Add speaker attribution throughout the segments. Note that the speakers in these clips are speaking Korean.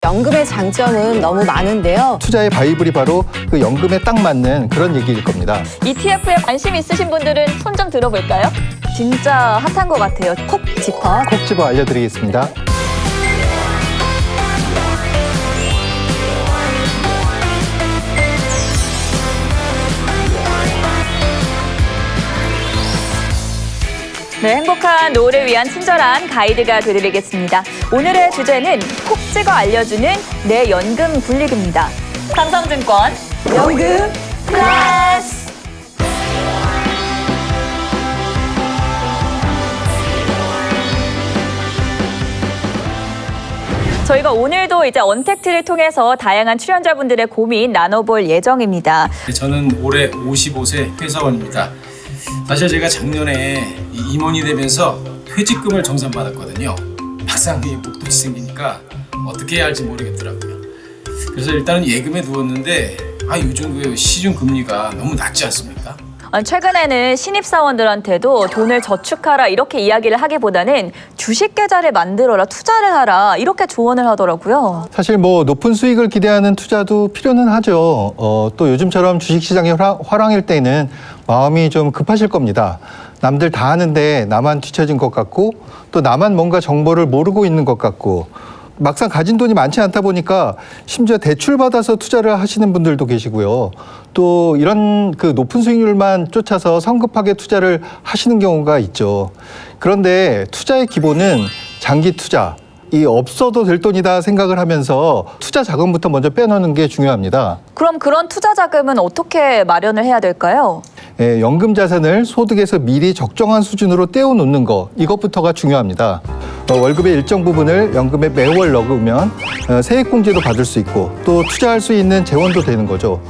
Speaker 1: 연금의 장점은 너무 많은데요.
Speaker 2: 투자의 바이블이 바로 그 연금에 딱 맞는 그런 얘기일 겁니다.
Speaker 3: ETF에 관심 있으신 분들은 손 좀 들어볼까요? 진짜 핫한 것 같아요.
Speaker 1: 콕 짚어.
Speaker 2: 콕 집어 알려드리겠습니다.
Speaker 3: 네, 행복한 노후를 위한 친절한 가이드가 되드리겠습니다. 오늘의 주제는 콕 찍어 알려주는 내 연금 굴리기입니다. 삼성증권
Speaker 1: 연금
Speaker 3: 플러스! 저희가 오늘도 이제 언택트를 통해서 다양한 출연자분들의 고민 나눠볼 예정입니다.
Speaker 4: 저는 올해 55세 회사원입니다. 사실 제가 작년에 임원이 되면서 퇴직금을 정산받았거든요. 막상 목돈이 생기니까 어떻게 해야 할지 모르겠더라고요. 그래서 일단은 예금에 두었는데 요즘 그 시중 금리가 너무 낮지 않습니까?
Speaker 3: 최근에는 신입사원들한테도 돈을 저축하라 이렇게 이야기를 하기보다는 주식 계좌를 만들어라, 투자를 하라 이렇게 조언을 하더라고요.
Speaker 2: 사실 뭐 높은 수익을 기대하는 투자도 필요는 하죠. 또 요즘처럼 주식시장이 화랑일 때는 마음이 좀 급하실 겁니다. 남들 다 하는데 나만 뒤처진 것 같고 또 나만 뭔가 정보를 모르고 있는 것 같고 막상 가진 돈이 많지 않다 보니까 심지어 대출받아서 투자를 하시는 분들도 계시고요. 또 이런 그 높은 수익률만 쫓아서 성급하게 투자를 하시는 경우가 있죠. 그런데 투자의 기본은 장기 투자. 이 없어도 될 돈이다 생각을 하면서 투자 자금부터 먼저 빼놓는 게 중요합니다.
Speaker 3: 그럼 그런 투자 자금은 어떻게 마련을 해야 될까요?
Speaker 2: 연금 자산을 소득에서 미리 적정한 수준으로 떼어놓는 거, 이것부터가 중요합니다. 월급의 일정 부분을 연금에 매월 넣으면 세액공제도 받을 수 있고 또 투자할 수 있는 재원도 되는 거죠.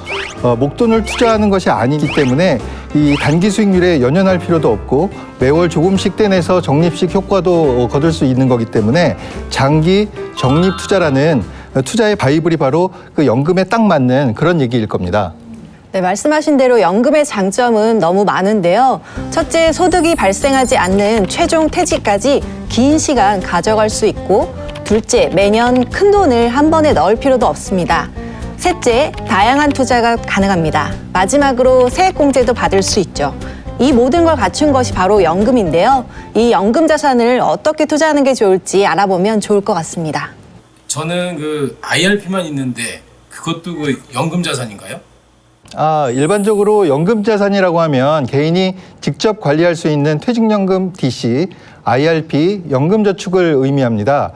Speaker 2: 목돈을 투자하는 것이 아니기 때문에 이 단기 수익률에 연연할 필요도 없고 매월 조금씩 떼내서 적립식 효과도 거둘 수 있는 거기 때문에 장기 적립 투자라는 투자의 바이블이 바로 그 연금에 딱 맞는 그런 얘기일 겁니다.
Speaker 1: 네, 말씀하신 대로 연금의 장점은 너무 많은데요. 첫째, 소득이 발생하지 않는 최종 퇴직까지 긴 시간 가져갈 수 있고, 둘째, 매년 큰 돈을 한 번에 넣을 필요도 없습니다. 셋째, 다양한 투자가 가능합니다. 마지막으로 세액공제도 받을 수 있죠. 이 모든 걸 갖춘 것이 바로 연금인데요. 이 연금 자산을 어떻게 투자하는 게 좋을지 알아보면 좋을 것 같습니다.
Speaker 4: 저는 그 IRP만 있는데 그것도 그 연금 자산인가요?
Speaker 2: 일반적으로 연금 자산이라고 하면 개인이 직접 관리할 수 있는 퇴직연금 DC, IRP, 연금저축을 의미합니다.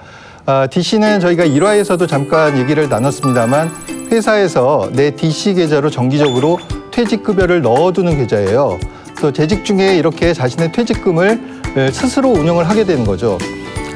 Speaker 2: DC는 저희가 1화에서도 잠깐 얘기를 나눴습니다만 회사에서 내 DC 계좌로 정기적으로 퇴직급여를 넣어두는 계좌예요. 또 재직 중에 이렇게 자신의 퇴직금을 스스로 운영을 하게 되는 거죠.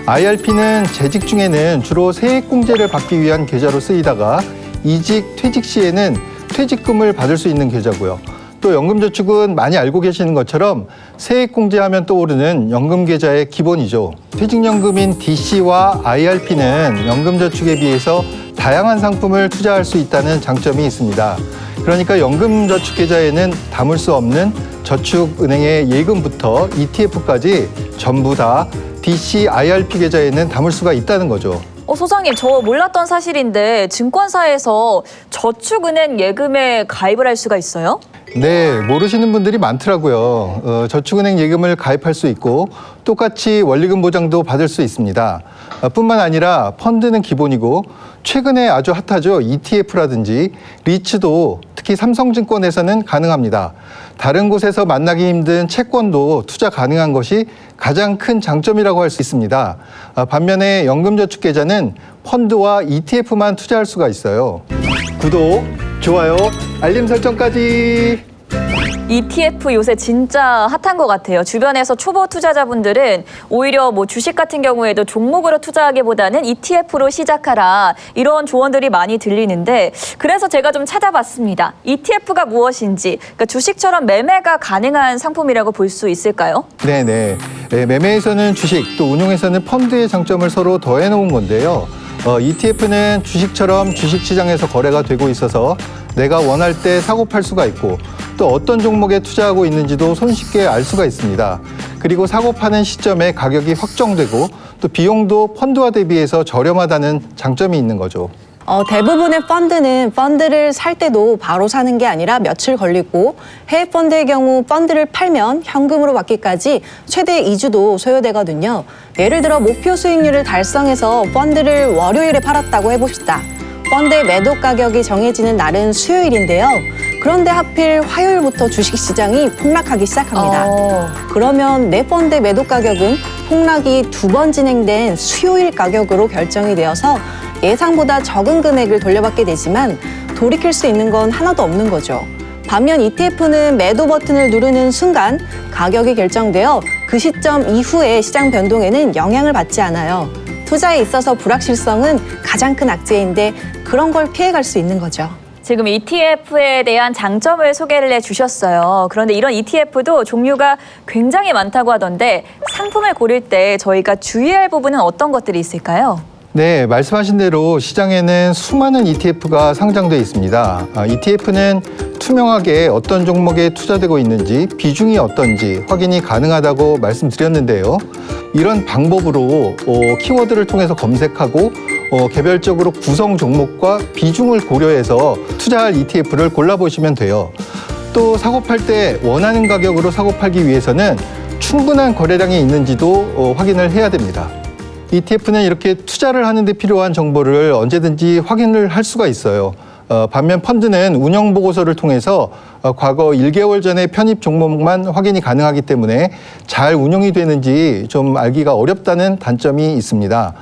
Speaker 2: IRP는 재직 중에는 주로 세액공제를 받기 위한 계좌로 쓰이다가 이직, 퇴직 시에는 퇴직금을 받을 수 있는 계좌고요. 또 연금저축은 많이 알고 계시는 것처럼 세액공제하면 떠오르는 연금계좌의 기본이죠. 퇴직연금인 DC와 IRP는 연금저축에 비해서 다양한 상품을 투자할 수 있다는 장점이 있습니다. 그러니까 연금저축계좌에는 담을 수 없는 저축은행의 예금부터 ETF까지 전부 다 DC, IRP 계좌에는 담을 수가 있다는 거죠.
Speaker 3: 소장님, 저 몰랐던 사실인데 증권사에서 저축은행 예금에 가입을 할 수가 있어요?
Speaker 2: 네, 모르시는 분들이 많더라고요. 저축은행 예금을 가입할 수 있고 똑같이 원리금 보장도 받을 수 있습니다. 뿐만 아니라 펀드는 기본이고 최근에 아주 핫하죠. ETF라든지 리츠도 특히 삼성증권에서는 가능합니다. 다른 곳에서 만나기 힘든 채권도 투자 가능한 것이 가장 큰 장점이라고 할 수 있습니다. 반면에 연금저축계좌는 펀드와 ETF만 투자할 수가 있어요. 구독, 좋아요, 알림 설정까지.
Speaker 3: ETF 요새 진짜 핫한 것 같아요. 주변에서 초보 투자자분들은 오히려 뭐 주식 같은 경우에도 종목으로 투자하기보다는 ETF로 시작하라 이런 조언들이 많이 들리는데 그래서 제가 좀 찾아봤습니다. ETF가 무엇인지, 그러니까 주식처럼 매매가 가능한 상품이라고 볼 수 있을까요?
Speaker 2: 네네. 매매에서는 주식, 또 운용에서는 펀드의 장점을 서로 더해놓은 건데요. ETF는 주식처럼 주식시장에서 거래가 되고 있어서 내가 원할 때 사고 팔 수가 있고 또 어떤 종목에 투자하고 있는지도 손쉽게 알 수가 있습니다. 그리고 사고 파는 시점에 가격이 확정되고 또 비용도 펀드와 대비해서 저렴하다는 장점이 있는 거죠.
Speaker 1: 대부분의 펀드는 펀드를 살 때도 바로 사는 게 아니라 며칠 걸리고 해외 펀드의 경우 펀드를 팔면 현금으로 받기까지 최대 2주도 소요되거든요. 예를 들어 목표 수익률을 달성해서 펀드를 월요일에 팔았다고 해봅시다. 펀드의 매도 가격이 정해지는 날은 수요일인데요. 그런데 하필 화요일부터 주식시장이 폭락하기 시작합니다. 그러면 내 펀드의 매도 가격은 폭락이 2번 진행된 수요일 가격으로 결정이 되어서 예상보다 적은 금액을 돌려받게 되지만 돌이킬 수 있는 건 하나도 없는 거죠. 반면 ETF는 매도 버튼을 누르는 순간 가격이 결정되어 그 시점 이후의 시장 변동에는 영향을 받지 않아요. 투자에 있어서 불확실성은 가장 큰 악재인데 그런 걸 피해갈 수 있는 거죠.
Speaker 3: 지금 ETF에 대한 장점을 소개를 해주셨어요. 그런데 이런 ETF도 종류가 굉장히 많다고 하던데 상품을 고를 때 저희가 주의할 부분은 어떤 것들이 있을까요?
Speaker 2: 네, 말씀하신 대로 시장에는 수많은 ETF가 상장돼 있습니다. ETF는 투명하게 어떤 종목에 투자되고 있는지, 비중이 어떤지 확인이 가능하다고 말씀드렸는데요. 이런 방법으로 키워드를 통해서 검색하고 개별적으로 구성 종목과 비중을 고려해서 투자할 ETF를 골라보시면 돼요. 또 사고 팔 때 원하는 가격으로 사고 팔기 위해서는 충분한 거래량이 있는지도 확인을 해야 됩니다. ETF는 이렇게 투자를 하는 데 필요한 정보를 언제든지 확인을 할 수가 있어요. 반면 펀드는 운영 보고서를 통해서 과거 1개월 전에 편입 종목만 확인이 가능하기 때문에 잘 운영이 되는지 좀 알기가 어렵다는 단점이 있습니다.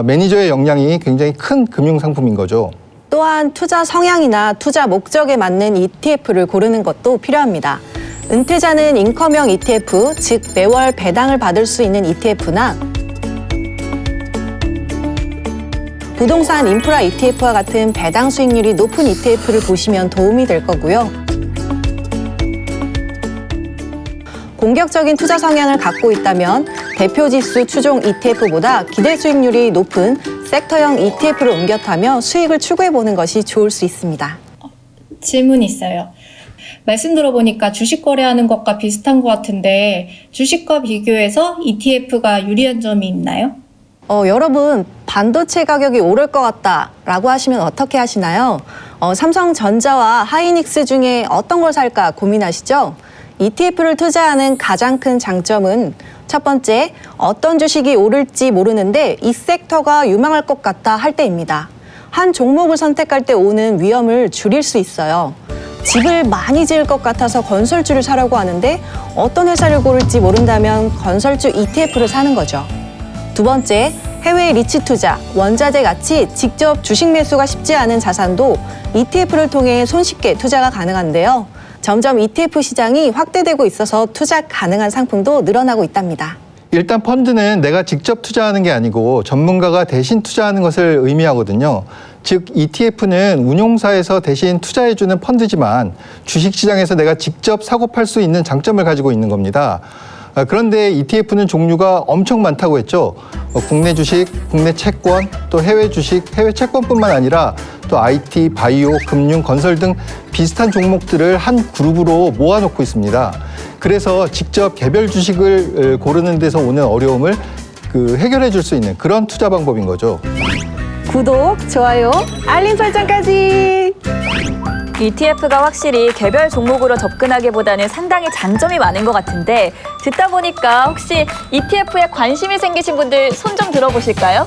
Speaker 2: 매니저의 역량이 굉장히 큰 금융 상품인 거죠.
Speaker 1: 또한 투자 성향이나 투자 목적에 맞는 ETF를 고르는 것도 필요합니다. 은퇴자는 인컴형 ETF, 즉 매월 배당을 받을 수 있는 ETF나 부동산 인프라 ETF와 같은 배당 수익률이 높은 ETF를 보시면 도움이 될 거고요. 공격적인 투자 성향을 갖고 있다면 대표 지수 추종 ETF보다 기대 수익률이 높은 섹터형 ETF를 옮겨 타며 수익을 추구해보는 것이 좋을 수 있습니다.
Speaker 5: 질문이 있어요. 말씀 들어보니까 주식 거래하는 것과 비슷한 것 같은데 주식과 비교해서 ETF가 유리한 점이 있나요?
Speaker 1: 여러분 반도체 가격이 오를 것 같다라고 하시면 어떻게 하시나요? 삼성전자와 하이닉스 중에 어떤 걸 살까 고민하시죠? ETF를 투자하는 가장 큰 장점은 첫 번째, 어떤 주식이 오를지 모르는데 이 섹터가 유망할 것 같다 할 때입니다. 한 종목을 선택할 때 오는 위험을 줄일 수 있어요. 집을 많이 지을 것 같아서 건설주를 사려고 하는데 어떤 회사를 고를지 모른다면 건설주 ETF를 사는 거죠. 두 번째, 해외 리츠 투자, 원자재 같이 직접 주식 매수가 쉽지 않은 자산도 ETF를 통해 손쉽게 투자가 가능한데요. 점점 ETF 시장이 확대되고 있어서 투자 가능한 상품도 늘어나고 있답니다.
Speaker 2: 일단 펀드는 내가 직접 투자하는 게 아니고 전문가가 대신 투자하는 것을 의미하거든요. 즉 ETF는 운용사에서 대신 투자해주는 펀드지만 주식시장에서 내가 직접 사고 팔 수 있는 장점을 가지고 있는 겁니다. 그런데 ETF는 종류가 엄청 많다고 했죠. 국내 주식, 국내 채권, 또 해외 주식, 해외 채권뿐만 아니라 또 IT, 바이오, 금융, 건설 등 비슷한 종목들을 한 그룹으로 모아놓고 있습니다. 그래서 직접 개별 주식을 고르는 데서 오는 어려움을 해결해 줄 수 있는 그런 투자 방법인 거죠.
Speaker 1: 구독, 좋아요, 알림 설정까지!
Speaker 3: ETF가 확실히 개별 종목으로 접근하기보다는 상당히 장점이 많은 것 같은데 듣다 보니까 혹시 ETF에 관심이 생기신 분들 손 좀 들어보실까요?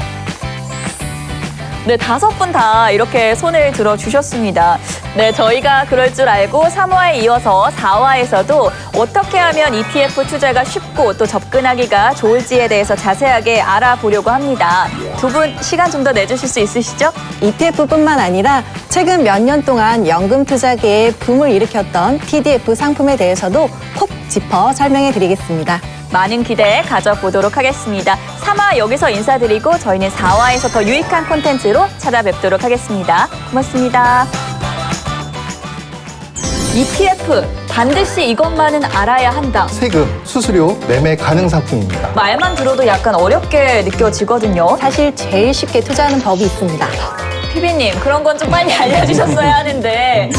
Speaker 3: 네, 5분 다 이렇게 손을 들어주셨습니다. 네, 저희가 그럴 줄 알고 3화에 이어서 4화에서도 어떻게 하면 ETF 투자가 쉽고 또 접근하기가 좋을지에 대해서 자세하게 알아보려고 합니다. 두 분 시간 좀 더 내주실 수 있으시죠?
Speaker 1: ETF뿐만 아니라 최근 몇 년 동안 연금 투자계에 붐을 일으켰던 TDF 상품에 대해서도 콕 짚어 설명해 드리겠습니다.
Speaker 3: 많은 기대 가져보도록 하겠습니다. 3화 여기서 인사드리고 저희는 4화에서 더 유익한 콘텐츠로 찾아뵙도록 하겠습니다. 고맙습니다. ETF, 반드시 이것만은 알아야 한다.
Speaker 2: 세금, 수수료, 매매 가능 상품입니다.
Speaker 3: 말만 들어도 약간 어렵게 느껴지거든요.
Speaker 1: 사실 제일 쉽게 투자하는 법이 있습니다.
Speaker 3: 피비님, 그런 건 좀 빨리 알려주셨어야 하는데